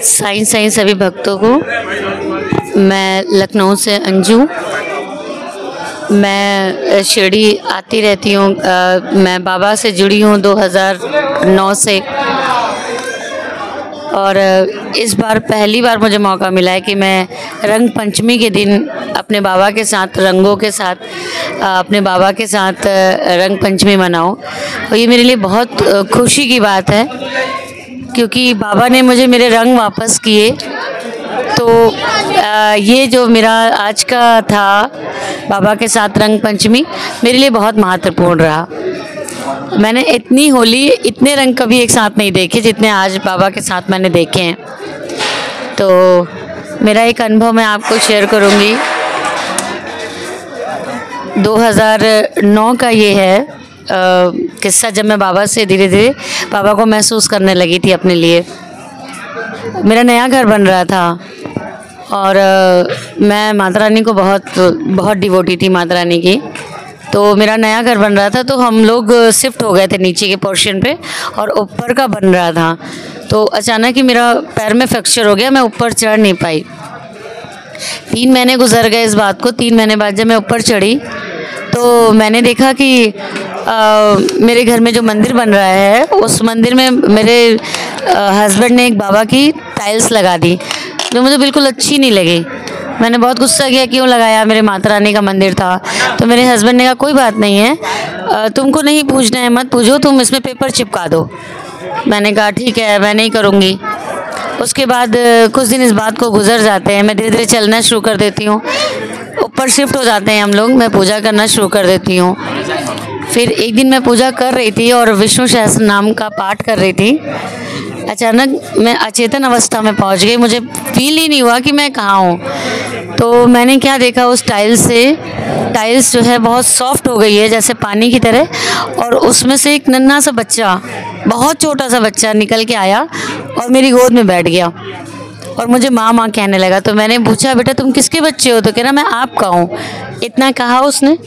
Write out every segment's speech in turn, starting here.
साईं साईं सभी भक्तों को, मैं लखनऊ से अंजू। मैं शिरडी आती रहती हूँ। मैं बाबा से जुड़ी हूँ 2009 से, और इस बार पहली बार मुझे मौका मिला है कि मैं रंग पंचमी के दिन अपने बाबा के साथ, रंगों के साथ, अपने बाबा के साथ रंग पंचमी मनाऊँ। और ये मेरे लिए बहुत खुशी की बात है, क्योंकि बाबा ने मुझे मेरे रंग वापस किए। तो ये जो मेरा आज का था बाबा के साथ रंग पंचमी, मेरे लिए बहुत महत्वपूर्ण रहा। मैंने इतनी होली, इतने रंग कभी एक साथ नहीं देखे जितने आज बाबा के साथ मैंने देखे हैं। तो मेरा एक अनुभव मैं आपको शेयर करूँगी। 2009 का ये है किस्सा, जब मैं बाबा से धीरे धीरे बाबा को महसूस करने लगी थी अपने लिए। मेरा नया घर बन रहा था और मैं माता रानी को बहुत डिवोटी थी, माता रानी की। तो मेरा नया घर बन रहा था, तो हम लोग शिफ्ट हो गए थे नीचे के पोर्शन पे, और ऊपर का बन रहा था। तो अचानक ही मेरा पैर में फ्रैक्चर हो गया, मैं ऊपर चढ़ नहीं पाई। 3 महीने गुजर गए इस बात को। 3 महीने बाद जब मैं ऊपर चढ़ी तो मैंने देखा कि मेरे घर में जो मंदिर बन रहा है, उस मंदिर में मेरे हस्बैंड ने एक बाबा की टाइल्स लगा दी, जो मुझे बिल्कुल अच्छी नहीं लगी। मैंने बहुत गुस्सा किया, क्यों लगाया, मेरे माता रानी का मंदिर था। तो मेरे हस्बैंड ने कहा कोई बात नहीं है, तुमको नहीं पूछना है मत पूछो, तुम इसमें पेपर चिपका दो। मैंने कहा ठीक है, मैं नहीं करूँगी। उसके बाद कुछ दिन इस बात को गुजर जाते हैं, मैं धीरे धीरे चलना शुरू कर देती हूँ, ऊपर शिफ्ट हो जाते हैं हम लोग, मैं पूजा करना शुरू कर देती हूँ। फिर एक दिन मैं पूजा कर रही थी और विष्णु सहस्त्र नाम का पाठ कर रही थी। अचानक मैं अचेतन अवस्था में पहुंच गई, मुझे फील ही नहीं हुआ कि मैं कहाँ हूँ। तो मैंने क्या देखा, उस टाइल्स जो है बहुत सॉफ्ट हो गई है जैसे पानी की तरह, और उसमें से एक नन्हा सा बच्चा, बहुत छोटा सा बच्चा निकल के आया और मेरी गोद में बैठ गया और मुझे माँ माँ कहने लगा। तो मैंने पूछा बेटा तुम किसके बच्चे हो? तो कह रहा मैं आपका हूँ। इतना कहा उसने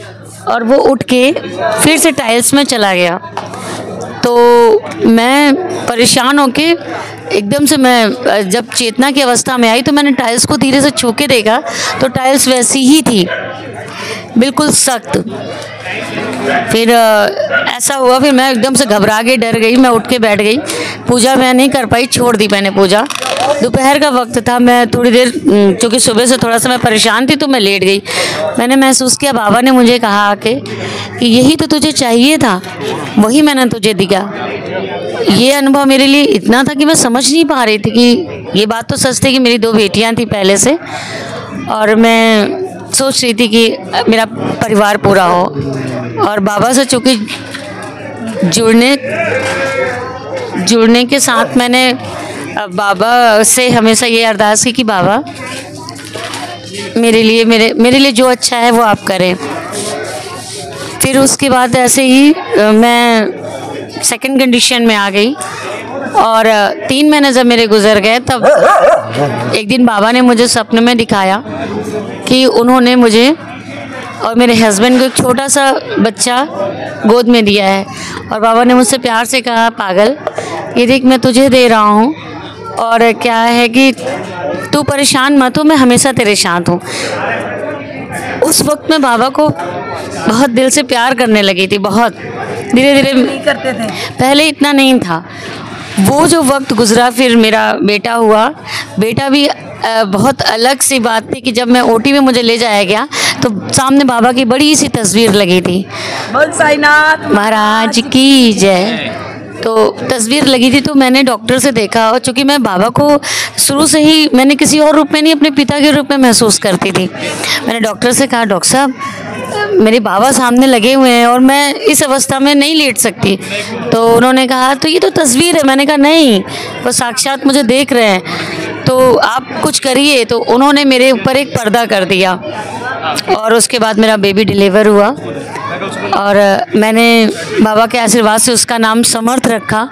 और वो उठ के फिर से टाइल्स में चला गया। तो मैं परेशान होके एकदम से, मैं जब चेतना की अवस्था में आई तो मैंने टाइल्स को धीरे से छू के देखा, तो टाइल्स वैसी ही थी, बिल्कुल सख्त। फिर ऐसा हुआ, फिर मैं एकदम से घबरा गई, डर गई, मैं उठ के बैठ गई। पूजा मैं नहीं कर पाई, छोड़ दी मैंने पूजा। दोपहर का वक्त था, मैं थोड़ी देर, क्योंकि सुबह से थोड़ा सा मैं परेशान थी तो मैं लेट गई। मैंने महसूस किया बाबा ने मुझे कहा आके कि यही तो तुझे चाहिए था, वही मैंने तुझे दिया। ये अनुभव मेरे लिए इतना था कि मैं समझ नहीं पा रही थी कि ये बात तो सच थी कि मेरी 2 बेटियां थी पहले से, और मैं सोच रही थी कि मेरा परिवार पूरा हो। और बाबा से चूँकि जुड़ने के साथ मैंने बाबा से हमेशा ये अरदास की कि बाबा मेरे लिए जो अच्छा है वो आप करें। फिर उसके बाद ऐसे ही मैं सेकंड कंडीशन में आ गई, और 3 महीने जब मेरे गुजर गए, तब एक दिन बाबा ने मुझे सपने में दिखाया कि उन्होंने मुझे और मेरे हस्बैंड को एक छोटा सा बच्चा गोद में दिया है, और बाबा ने मुझसे प्यार से कहा पागल, ये देख मैं तुझे दे रहा हूँ, और क्या है कि तू परेशान मत हो, मैं हमेशा तेरे साथ हूँ। उस वक्त मैं बाबा को बहुत दिल से प्यार करने लगी थी, बहुत धीरे धीरे करते थे, पहले इतना नहीं था। वो जो वक्त गुजरा, फिर मेरा बेटा हुआ। बेटा भी बहुत अलग सी बात थी कि जब मैं ओटी में मुझे ले जाया गया तो सामने बाबा की बड़ी सी तस्वीर लगी थी, बोल साईनाथ महाराज की जय। तो तस्वीर लगी थी, तो मैंने डॉक्टर से देखा, और चूँकि मैं बाबा को शुरू से ही मैंने किसी और रूप में नहीं, अपने पिता के रूप में महसूस करती थी। मैंने डॉक्टर से कहा डॉक्टर साहब मेरे बाबा सामने लगे हुए हैं और मैं इस अवस्था में नहीं लेट सकती। तो उन्होंने कहा तो ये तो तस्वीर है। मैंने कहा नहीं, वो साक्षात मुझे देख रहे हैं, तो आप कुछ करिए। तो उन्होंने मेरे ऊपर एक पर्दा कर दिया, और उसके बाद मेरा बेबी डिलीवर हुआ, और मैंने बाबा के आशीर्वाद से उसका नाम समर्थ रखा।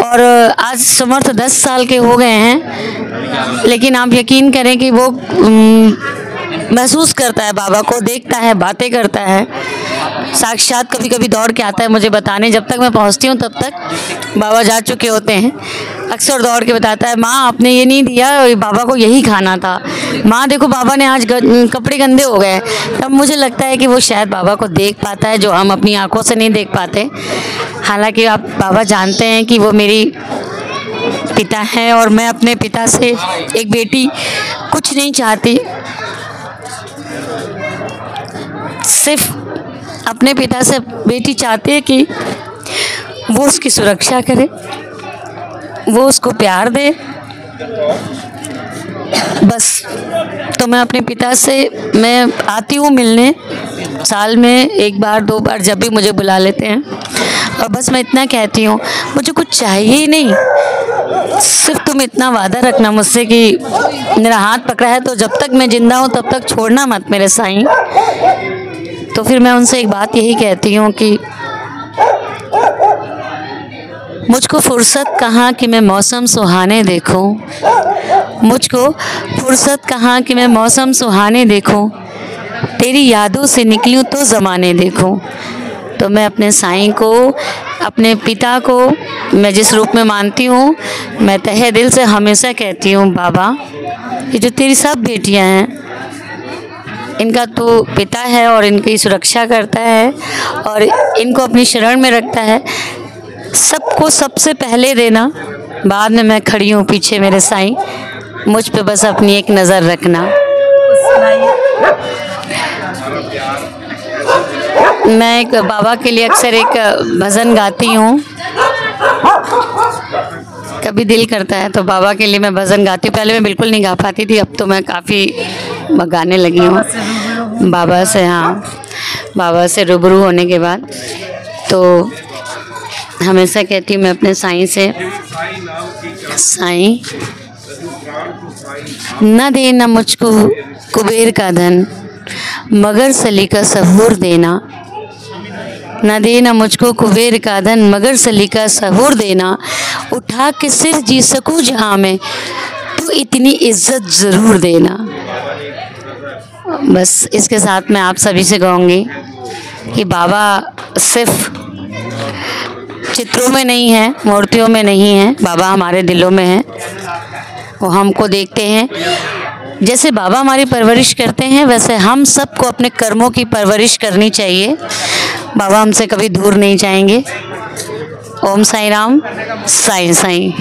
और आज समर्थ 10 साल के हो गए हैं, लेकिन आप यकीन करें कि वो महसूस करता है बाबा को, देखता है, बातें करता है, साक्षात कभी कभी दौड़ के आता है मुझे बताने। जब तक मैं पहुंचती हूं तब तक बाबा जा चुके होते हैं। अक्सर दौड़ के बताता है, माँ आपने ये नहीं दिया, बाबा को यही खाना था। माँ देखो बाबा ने आज कपड़े गंदे हो गए। तब मुझे लगता है कि वो शायद बाबा को देख पाता है जो हम अपनी आंखों से नहीं देख पाते। हालांकि आप बाबा जानते हैं कि वो मेरी पिता हैं और मैं अपने पिता से एक बेटी कुछ नहीं चाहती, सिर्फ अपने पिता से बेटी चाहती है कि वो उसकी सुरक्षा करे, वो उसको प्यार दे, बस। तो मैं अपने पिता से मैं आती हूँ मिलने, साल में 1 बार 2 बार जब भी मुझे बुला लेते हैं, और बस मैं इतना कहती हूँ मुझे कुछ चाहिए ही नहीं, सिर्फ तुम इतना वादा रखना मुझसे कि मेरा हाथ पकड़ा है तो जब तक मैं जिंदा हूँ तब तक छोड़ना मत मेरे साईं। तो फिर मैं उनसे एक बात यही कहती हूँ कि मुझको फुर्सत कहाँ कि मैं मौसम सुहाने देखूं, मुझको फुर्सत कहाँ कि मैं मौसम सुहाने देखूं, तेरी यादों से निकलूं तो ज़माने देखूं। तो मैं अपने साईं को, अपने पिता को मैं जिस रूप में मानती हूँ, मैं तहे दिल से हमेशा कहती हूँ, बाबा ये जो तेरी सब बेटियाँ हैं इनका तो पिता है और इनकी सुरक्षा करता है और इनको अपनी शरण में रखता है। सबको सबसे पहले देना, बाद में मैं खड़ी हूँ पीछे मेरे साईं, मुझ पे बस अपनी एक नज़र रखना। मैं एक बाबा के लिए अक्सर एक भजन गाती हूँ, कभी दिल करता है तो बाबा के लिए मैं भजन गाती हूँ। पहले मैं बिल्कुल नहीं गा पाती थी, अब तो मैं काफ़ी गाने लगी हूँ बाबा से। हाँ, बाबा से रूबरू होने के बाद तो हमेशा कहती हूँ मैं अपने साईं से, साईं न देना मुझको कुबेर का धन, मगर सलीका सहूर देना, न देना मुझको कुबेर का धन, मगर सलीका सहूर देना, उठा के सिर जी सकूं जहाँ में तो इतनी इज्जत ज़रूर देना। बस इसके साथ मैं आप सभी से कहूँगी कि बाबा सिर्फ चित्रों में नहीं है, मूर्तियों में नहीं है, बाबा हमारे दिलों में है। वो हमको देखते हैं, जैसे बाबा हमारी परवरिश करते हैं वैसे हम सबको अपने कर्मों की परवरिश करनी चाहिए। बाबा हमसे कभी दूर नहीं जाएंगे। ओम साईं राम, साईं साईं।